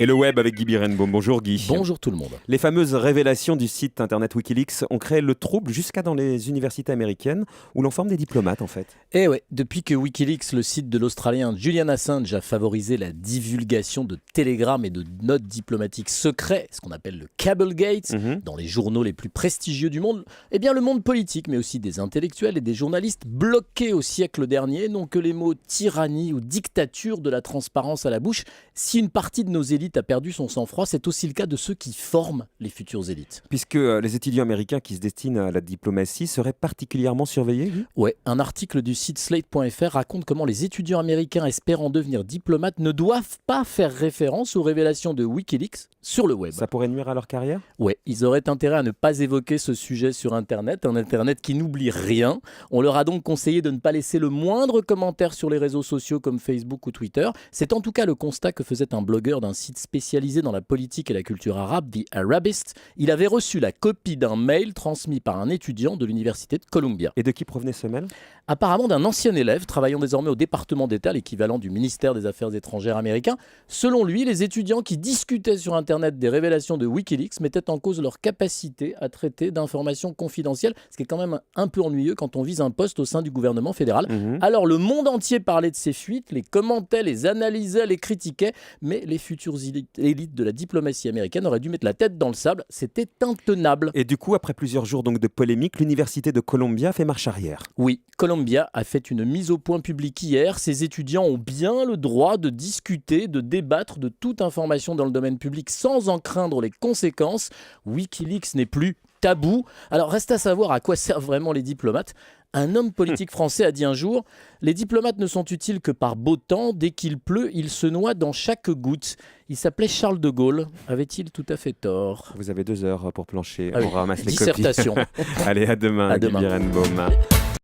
Et le web avec Guy Birenbaum. Bonjour Guy. Bonjour tout le monde. Les fameuses révélations du site internet Wikileaks ont créé le trouble jusqu'à dans les universités américaines où l'on forme des diplomates en fait. Eh ouais, depuis que Wikileaks, le site de l'Australien Julian Assange, a favorisé la divulgation de télégrammes et de notes diplomatiques secrets, ce qu'on appelle le Cablegate, dans les journaux les plus prestigieux du monde, eh bien le monde politique, mais aussi des intellectuels et des journalistes bloqués au siècle dernier, n'ont que les mots tyrannie ou dictature de la transparence à la bouche. Si une partie de nos élites a perdu son sang-froid, c'est aussi le cas de ceux qui forment les futures élites. Puisque les étudiants américains qui se destinent à la diplomatie seraient particulièrement surveillés, Guy ? Ouais, un article du site slate.fr raconte comment les étudiants américains espérant devenir diplomates ne doivent pas faire référence aux révélations de Wikileaks sur le web. Ça pourrait nuire à leur carrière ? Ouais, ils auraient intérêt à ne pas évoquer ce sujet sur Internet, un Internet qui n'oublie rien. On leur a donc conseillé de ne pas laisser le moindre commentaire sur les réseaux sociaux comme Facebook ou Twitter. C'est en tout cas le constat que faisait un blogueur d'un site spécialisé dans la politique et la culture arabe, The Arabist. Il avait reçu la copie d'un mail transmis par un étudiant de l'université de Columbia. Et de qui provenait ce mail ? Apparemment d'un ancien élève travaillant désormais au département d'État, l'équivalent du ministère des Affaires étrangères américain. Selon lui, les étudiants qui discutaient sur Internet des révélations de Wikileaks mettaient en cause leur capacité à traiter d'informations confidentielles, ce qui est quand même un peu ennuyeux quand on vise un poste au sein du gouvernement fédéral. Alors le monde entier parlait de ces fuites, les commentait, les analysait, les critiquait, mais les futures élites de la diplomatie américaine auraient dû mettre la tête dans le sable, c'était intenable. Et du coup, après plusieurs jours donc de polémique, l'université de Columbia fait marche arrière. Oui, Columbia a fait une mise au point publique hier. Ses étudiants ont bien le droit de discuter, de débattre de toute information dans le domaine public sans en craindre les conséquences. Wikileaks n'est plus tabou. Alors reste à savoir à quoi servent vraiment les diplomates. Un homme politique français a dit un jour « Les diplomates ne sont utiles que par beau temps. Dès qu'il pleut, ils se noient dans chaque goutte. » Il s'appelait Charles de Gaulle. Avait-il tout à fait tort ? Vous avez 2 heures pour plancher. Ah oui, On ramasse les dissertation. copies. Allez, à demain, À Guy demain. Birenbaum.